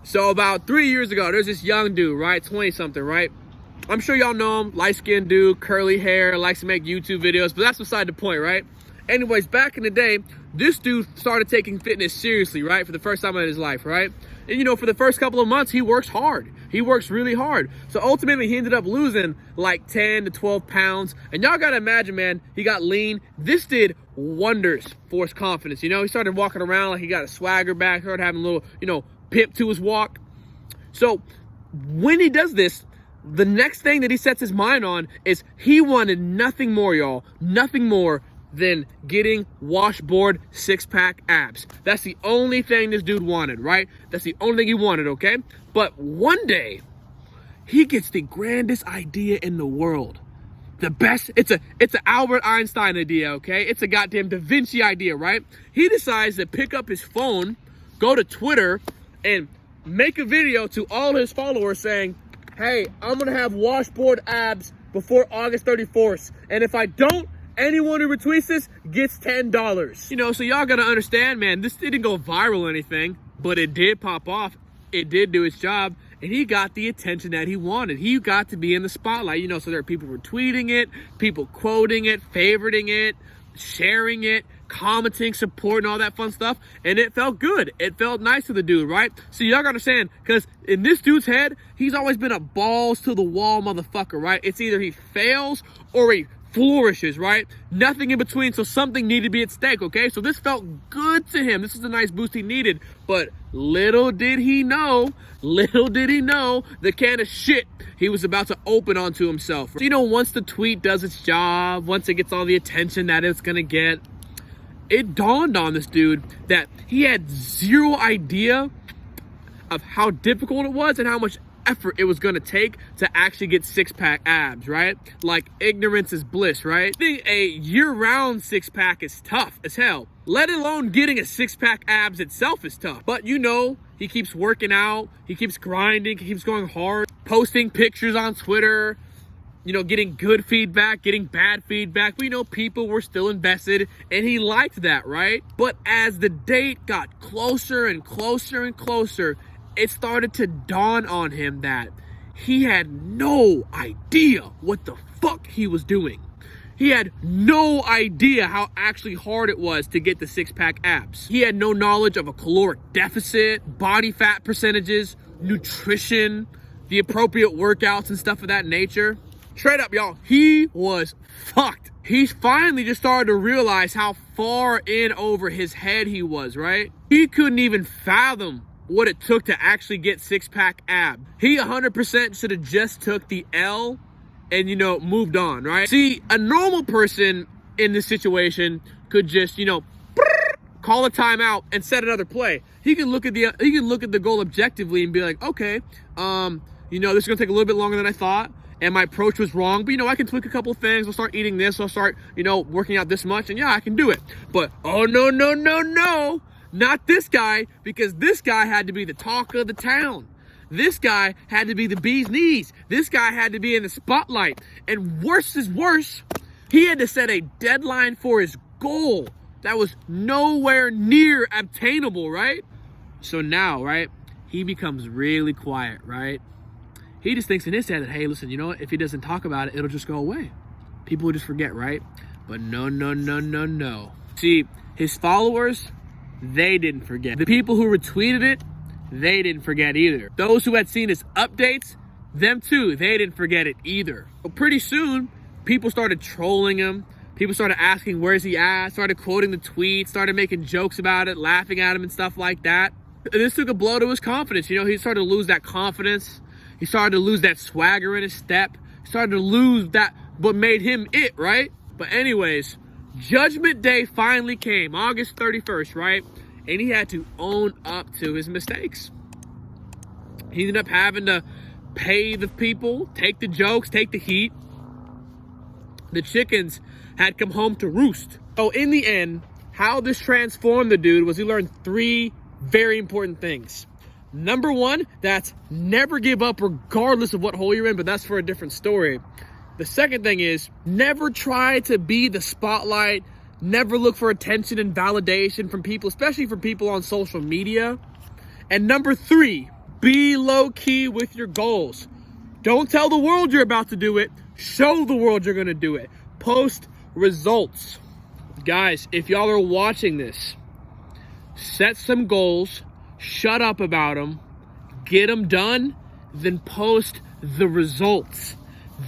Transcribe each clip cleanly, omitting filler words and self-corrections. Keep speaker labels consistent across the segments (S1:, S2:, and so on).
S1: So about 3 years ago, there's this young dude, right? 20-something, right? I'm sure y'all know him. Light-skinned dude, curly hair, likes to make YouTube videos, but that's beside the point, right? Anyways, back in the day, this dude started taking fitness seriously, right? For the first time in his life, right? And, you know, for the first couple of months, he works hard. He works really hard. So ultimately, he ended up losing like 10 to 12 pounds. And y'all got to imagine, man, he got lean. This did wonders for his confidence. You know, he started walking around like he got a swagger back, started having a little, you know, pip to his walk. So when he does this, the next thing that he sets his mind on is he wanted nothing more, y'all, nothing more than getting washboard six-pack abs. That's the only thing this dude wanted, right? That's the only thing he wanted, okay? But one day, he gets the grandest idea in the world. The best, it's an Albert Einstein idea, okay? It's a goddamn Da Vinci idea, right? He decides to pick up his phone, go to Twitter, and make a video to all his followers saying, hey, I'm gonna have washboard abs before August 31st. And if I don't, anyone who retweets this gets $10. You know, so y'all gotta understand, man, this didn't go viral or anything, but it did pop off. It did do its job, and he got the attention that he wanted. He got to be in the spotlight, you know, so there are people retweeting it, people quoting it, favoriting it, sharing it, commenting, supporting, all that fun stuff, and it felt good. It felt nice to the dude, right? So y'all gotta understand, because in this dude's head, he's always been a balls to the wall motherfucker, right? It's either he fails or he flourishes, right? Nothing in between, so something needed to be at stake, okay? So this felt good to him. This was a nice boost he needed, but little did he know the can of shit he was about to open onto himself. So, you know, once the tweet does its job, once it gets all the attention that it's gonna get, it dawned on this dude that he had zero idea of how difficult it was and how much effort it was going to take to actually get six-pack abs, right? Like, ignorance is bliss, right? I think a year-round six-pack is tough as hell, let alone getting a six-pack abs itself is tough. But you know, he keeps working out, he keeps grinding, he keeps going hard, posting pictures on Twitter, you know, getting good feedback, getting bad feedback. We know people were still invested, and he liked that, right? But as the date got closer and closer and closer, it started to dawn on him that he had no idea what the fuck he was doing. He had no idea how actually hard it was to get the six-pack abs. He had no knowledge of a caloric deficit, body fat percentages, nutrition, the appropriate workouts and stuff of that nature. Straight up, y'all, he was fucked. He finally just started to realize how far in over his head he was, right? He couldn't even fathom what it took to actually get six-pack ab. He 100% should have just took the L and, you know, moved on, right? See, a normal person in this situation could just, you know, call a timeout and set another play. He can look at the goal objectively and be like, okay, you know, this is gonna take a little bit longer than I thought, and my approach was wrong, but you know, I can tweak a couple things. I'll start eating this, I'll start, you know, working out this much, and yeah, I can do it. But oh no, no, no, no. Not this guy, because this guy had to be the talk of the town. This guy had to be the bee's knees. This guy had to be in the spotlight. And worse is worse, he had to set a deadline for his goal that was nowhere near obtainable, right? So now, right, he becomes really quiet, right? He just thinks in his head that, hey, listen, you know what? If he doesn't talk about it, it'll just go away. People will just forget, right? But no, no, no, no, no. See, his followers, they didn't forget. The people who retweeted it, they didn't forget either. Those who had seen his updates, them too, they didn't forget it either. But pretty soon, people started trolling him. People started asking, where's he at? Started quoting the tweet, started making jokes about it, laughing at him and stuff like that. And this took a blow to his confidence. You know, he started to lose that confidence. He started to lose that swagger in his step. He started to lose that, what made him it, right? But anyways, Judgment Day finally came, August 31st, right? And he had to own up to his mistakes. He ended up having to pay the people, take the jokes, take the heat. The chickens had come home to roost. So in the end, how this transformed the dude was he learned 3 very important things. Number 1, that's never give up regardless of what hole you're in, but that's for a different story. The second thing is never try to be the spotlight, never look for attention and validation from people, especially from people on social media. And number 3, Be low key with your goals. Don't tell the world you're about to do it. Show the world you're going to do it. Post results. Guys, if y'all are watching this, set some goals, shut up about them, get them done, then post the results.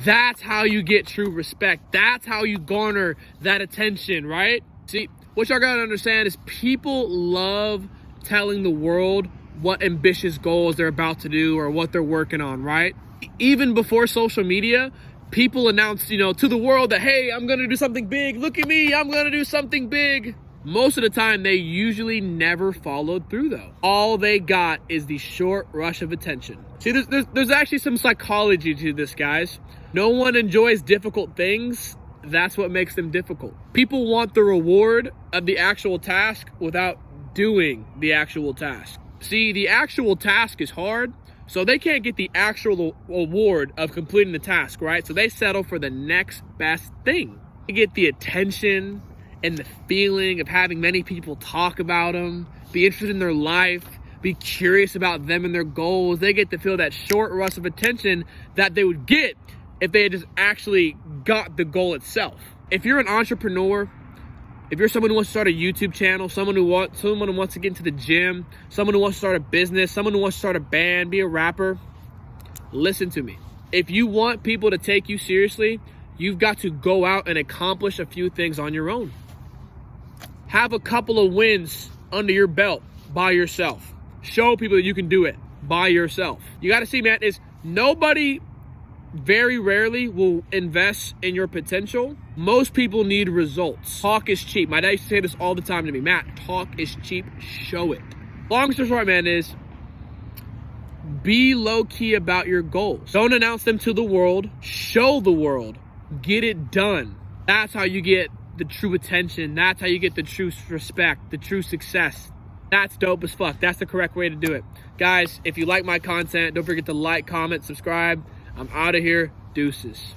S1: That's how you get true respect. That's how you garner that attention, right? See, what y'all gotta understand is people love telling the world what ambitious goals they're about to do or what they're working on, right? Even before social media, people announced, to the world that, hey, I'm gonna do something big. Look at me, I'm gonna do something big. Most of the time, they usually never followed through, though. All they got is the short rush of attention. See, there's actually some psychology to this, guys. No one enjoys difficult things. That's what makes them difficult. People want the reward of the actual task without doing the actual task. See, the actual task is hard, so they can't get the actual reward of completing the task, right? So they settle for the next best thing. They get the attention and the feeling of having many people talk about them, be interested in their life, be curious about them and their goals. They get to feel that short rush of attention that they would get if they had just actually got the goal itself. If you're an entrepreneur, if you're someone who wants to start a YouTube channel, someone who wants to get into the gym, someone who wants to start a business, someone who wants to start a band, be a rapper, listen to me. If you want people to take you seriously, you've got to go out and accomplish a few things on your own. Have a couple of wins under your belt by yourself. Show people that you can do it by yourself. You got to see, man, is nobody very rarely will invest in your potential. Most people need results. Talk is cheap. My dad used to say this all the time to me. Matt, talk is cheap. Show it. Long story short, man, is be low key about your goals. Don't announce them to the world. Show the world. Get it done. That's how you get the true attention. That's how you get the true respect, the true success. That's dope as fuck. That's the correct way to do it. Guys, if you like my content, don't forget to like, comment, subscribe. I'm out of here. Deuces.